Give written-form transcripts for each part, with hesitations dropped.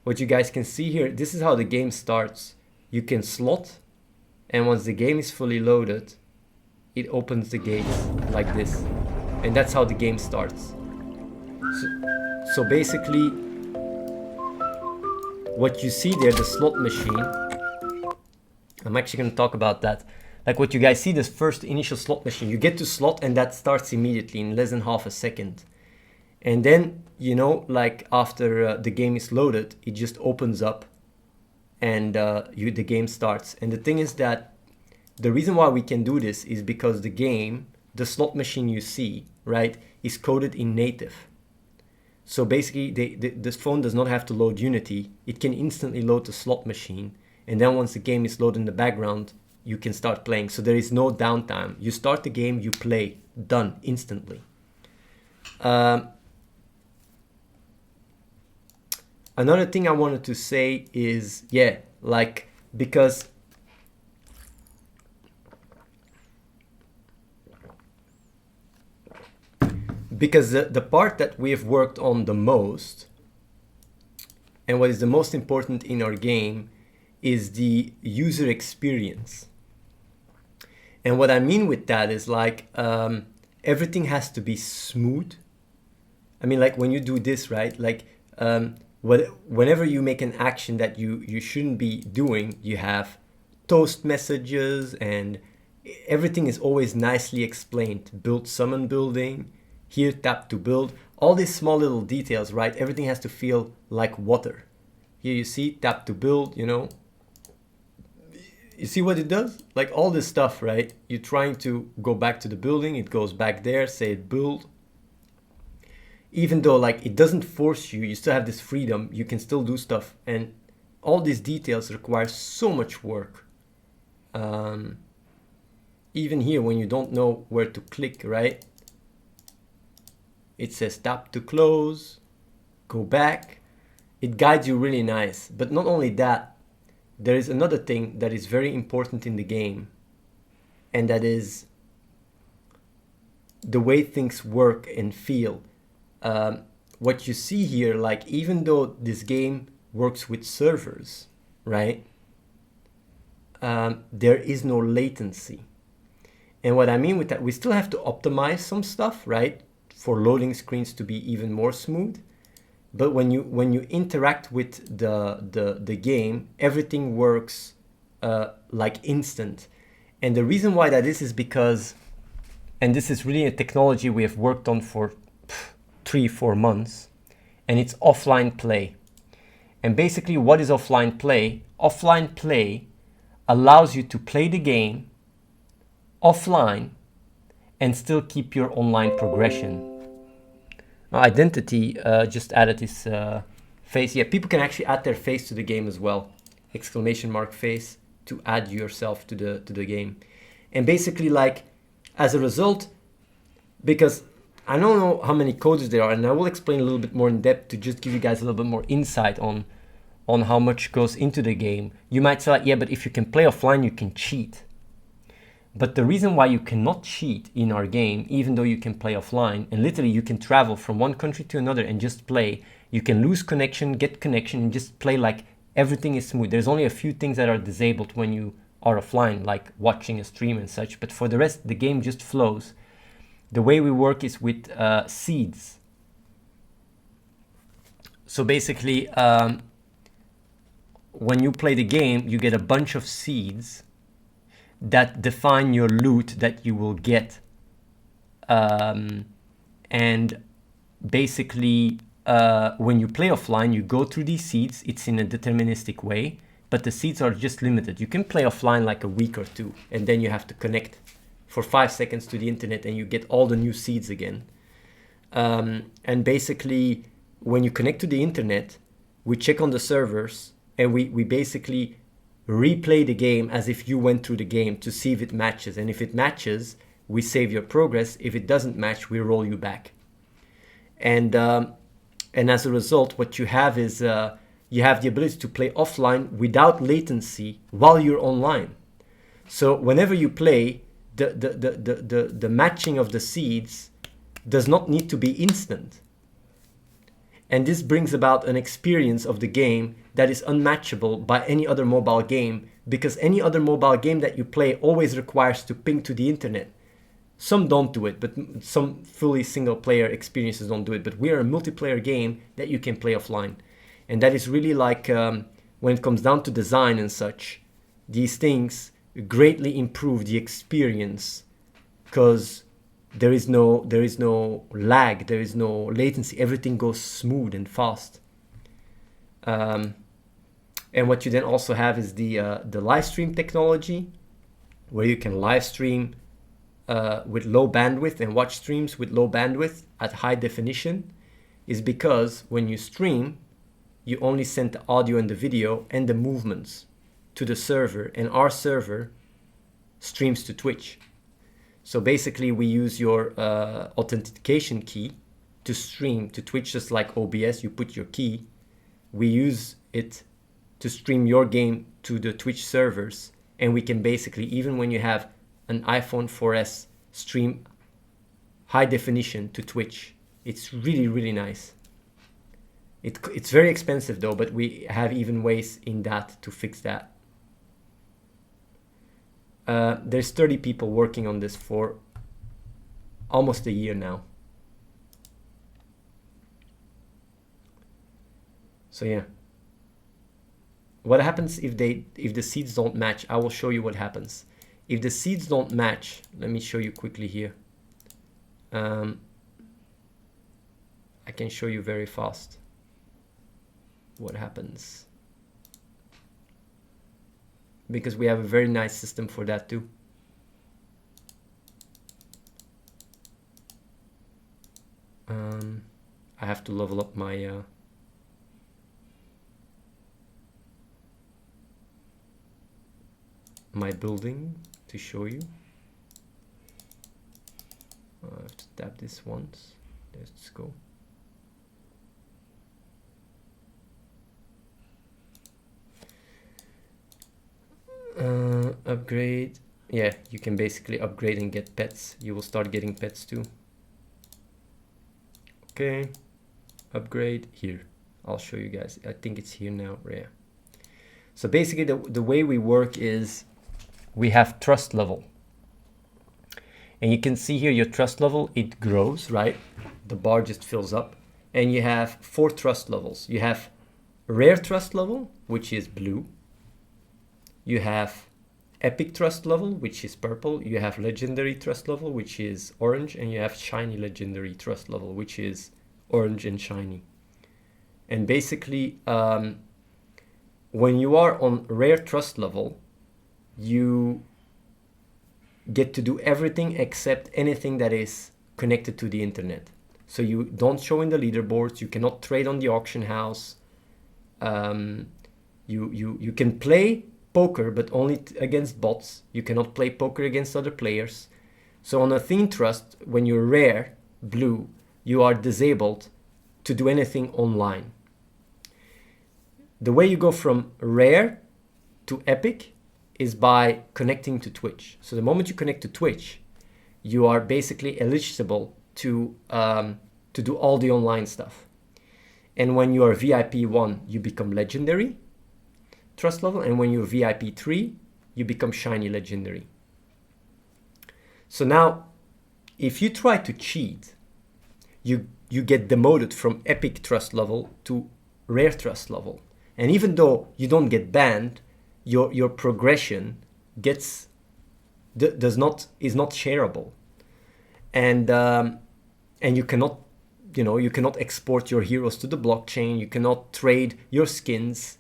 what you guys can see here, this is how the game starts. You can slot, and once the game is fully loaded, it opens the gates like this. And that's how the game starts. So basically, what you see there, the slot machine, I'm actually going to talk about that. Like what you guys see, this first initial slot machine, you get to slot and that starts immediately in less than half a second. And then, you know, like after the game is loaded, it just opens up and the game starts. And the thing is that the reason why we can do this is because the game, the slot machine you see, right, is coded in native. So basically, this phone does not have to load Unity. It can instantly load the slot machine. And then once the game is loaded in the background, you can start playing. So there is no downtime. You start the game, you play, done, instantly. Another thing I wanted to say is, yeah, like, because the part that we have worked on the most, and what is the most important in our game, is the user experience. And what I mean with that is like, everything has to be smooth. I mean, like when you do this, right? Like, whenever you make an action that you shouldn't be doing, you have toast messages and everything is always nicely explained. Build, summon, building. Here, tap to build. All these small little details, right? Everything has to feel like water. Here you see, tap to build, you know. You see what it does? Like all this stuff, right? You're trying to go back to the building. It goes back there, say it build. Even though like it doesn't force you, you still have this freedom. You can still do stuff. And all these details require so much work. Even here, when you don't know where to click, right? It says tap to close, go back. It guides you really nice. But not only that, there is another thing that is very important in the game. And that is the way things work and feel. What you see here, like even though this game works with servers, right? There is no latency. And what I mean with that, we still have to optimize some stuff, right? For loading screens to be even more smooth. But when you interact with the game, everything works like instant. And the reason why that is because, and this is really a technology we have worked on for 3-4 months, and it's offline play. And basically, what is offline play? Offline play allows you to play the game offline and still keep your online progression. Identity just added this face. Yeah, people can actually add their face to the game as well. Exclamation mark face to add yourself to the game. And basically, like, as a result, because I don't know how many codes there are, and I will explain a little bit more in depth to just give you guys a little bit more insight on how much goes into the game. You might say, like, yeah, but if you can play offline, you can cheat. But the reason why you cannot cheat in our game, even though you can play offline, and literally you can travel from one country to another and just play, you can lose connection, get connection, and just play like everything is smooth. There's only a few things that are disabled when you are offline, like watching a stream and such. But for the rest, the game just flows. The way we work is with seeds. So basically, when you play the game, you get a bunch of seeds that define your loot that you will get. And basically, when you play offline, you go through these seeds. It's in a deterministic way, but the seeds are just limited. You can play offline like a week or two, and then you have to connect for 5 seconds to the internet and you get all the new seeds again. And basically, when you connect to the internet, we check on the servers and we basically replay the game as if you went through the game to see if it matches. And if it matches, we save your progress. If it doesn't match, we roll you back. And as a result, what you have is you have the ability to play offline without latency while you're online. So whenever you play, the matching of the seeds does not need to be instant. And this brings about an experience of the game that is unmatchable by any other mobile game, because any other mobile game that you play always requires to ping to the internet. Some don't do it, but some fully single player experiences don't do it. But we are a multiplayer game that you can play offline. And that is really like, when it comes down to design and such, these things greatly improve the experience, because there is no lag, there is no latency, everything goes smooth and fast. And what you then also have is the live stream technology, where you can live stream with low bandwidth and watch streams with low bandwidth at high definition, is because when you stream, you only send the audio and the video and the movements to the server, and our server streams to Twitch. So basically we use your authentication key to stream to Twitch, just like OBS, you put your key. We use it to stream your game to the Twitch servers, and we can basically, even when you have an iPhone 4S, stream high definition to Twitch. It's really, really nice. It's very expensive though, but we have even ways in that to fix that. There's 30 people working on this for almost a year now. So yeah. What happens if the seeds don't match? I will show you what happens. If the seeds don't match, let me show you quickly here. I can show you very fast what happens, because we have a very nice system for that too. I have to level up my my building to show you. I have to tap this once. Let's go. Upgrade. Yeah, you can basically upgrade and get pets. You will start getting pets too. Okay, upgrade here. I'll show you guys. I think it's here now. Yeah. So basically the way we work is we have trust level. And you can see here your trust level, it grows, right? The bar just fills up. And you have 4 trust levels. You have rare trust level, which is blue. You have epic trust level, which is purple. You have legendary trust level, which is orange. And you have shiny legendary trust level, which is orange and shiny. And basically, when you are on rare trust level, you get to do everything except anything that is connected to the internet. So you don't show in the leaderboards, you cannot trade on the auction house. You can play poker, but only against bots. You cannot play poker against other players. So on Athene Trust, when you're rare, blue, you are disabled to do anything online. The way you go from rare to epic is by connecting to Twitch. So the moment you connect to Twitch, you are basically eligible to do all the online stuff. And when you are VIP 1, you become legendary trust level, and when you're VIP 3, you become shiny legendary. So now, if you try to cheat, you get demoted from epic trust level to rare trust level. And even though you don't get banned, your progression is not shareable, and you cannot export your heroes to the blockchain. You cannot trade your skins,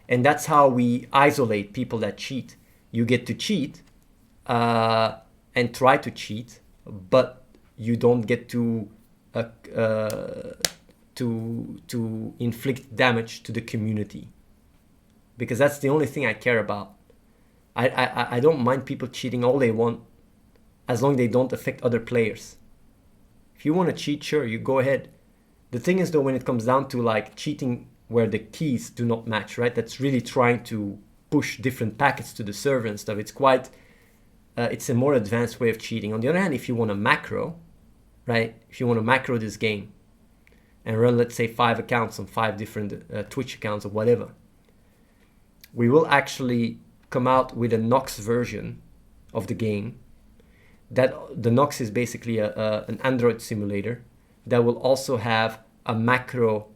and that's how we isolate people that cheat. You get to cheat and try to cheat, but you don't get to inflict damage to the community. Because that's the only thing I care about. I don't mind people cheating all they want, as long as they don't affect other players. If you want to cheat, sure, you go ahead. The thing is though, when it comes down to like cheating where the keys do not match, right? That's really trying to push different packets to the server and stuff. It's quite, it's a more advanced way of cheating. On the other hand, if you want to macro, right? If you want to macro this game, and run, let's say, 5 accounts on 5 different Twitch accounts or whatever, we will actually come out with a Nox version of the game. That the Nox is basically an Android simulator that will also have a macro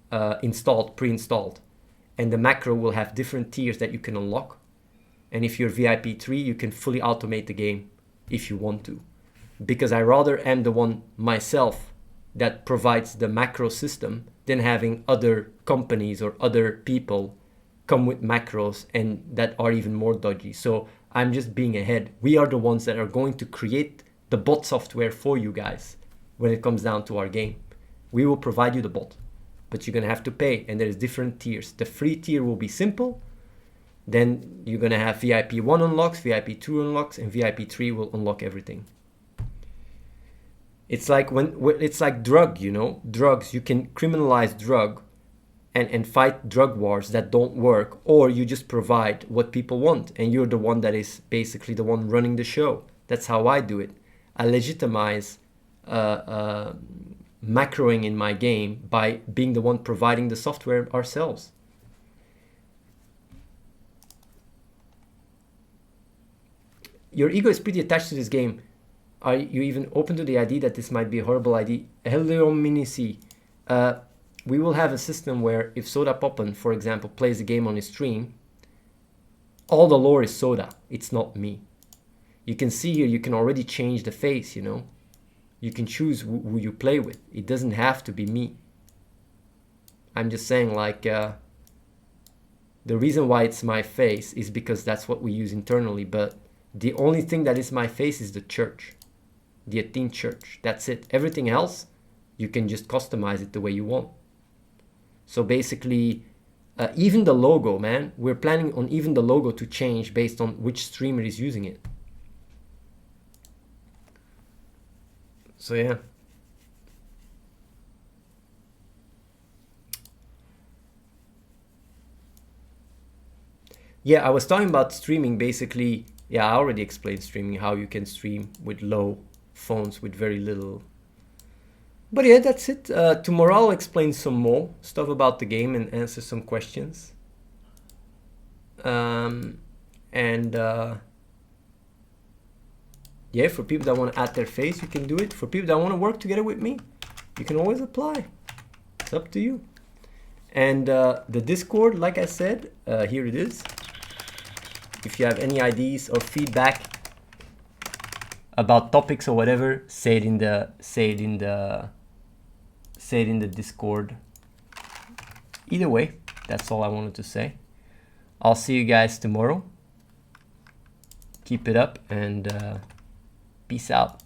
pre-installed, and the macro will have different tiers that you can unlock. And if you're VIP 3, you can fully automate the game if you want to, because I rather am the one myself that provides the macro system than having other companies or other people come with macros and that are even more dodgy. So I'm just being ahead. We are the ones that are going to create the bot software for you guys when it comes down to our game. We will provide you the bot, but you're gonna have to pay, and there's different tiers. The free tier will be simple. Then you're gonna have VIP 1 unlocks, VIP 2 unlocks, and VIP 3 will unlock everything. It's like it's like drug, you know, drugs. You can criminalize drug and fight drug wars that don't work, or you just provide what people want, and you're the one that is basically the one running the show. That's how I do it. I legitimize macroing in my game by being the one providing the software ourselves. Your ego is pretty attached to this game. Are you even open to the idea that this might be a horrible idea? Hello, Minici. We will have a system where if Soda Poppen, for example, plays the game on his stream, all the lore is Soda. It's not me. You can see here, you can already change the face, you know. You can choose who you play with. It doesn't have to be me. I'm just saying, like, the reason why it's my face is because that's what we use internally, but the only thing that is my face is the church, the Athene church. That's it. Everything else, you can just customize it the way you want. So basically, even the logo, man, we're planning on even the logo to change based on which streamer is using it. So yeah. Yeah, I was talking about streaming basically. Yeah, I already explained streaming, how you can stream with low phones with very little. But yeah, that's it. Tomorrow I'll explain some more stuff about the game and answer some questions. Yeah, for people that want to add their face, you can do it. For people that want to work together with me, you can always apply. It's up to you. And the Discord, like I said, here it is. If you have any ideas or feedback about topics or whatever, say it in the Discord. Either way, that's all I wanted to say. I'll see you guys tomorrow. Keep it up and peace out.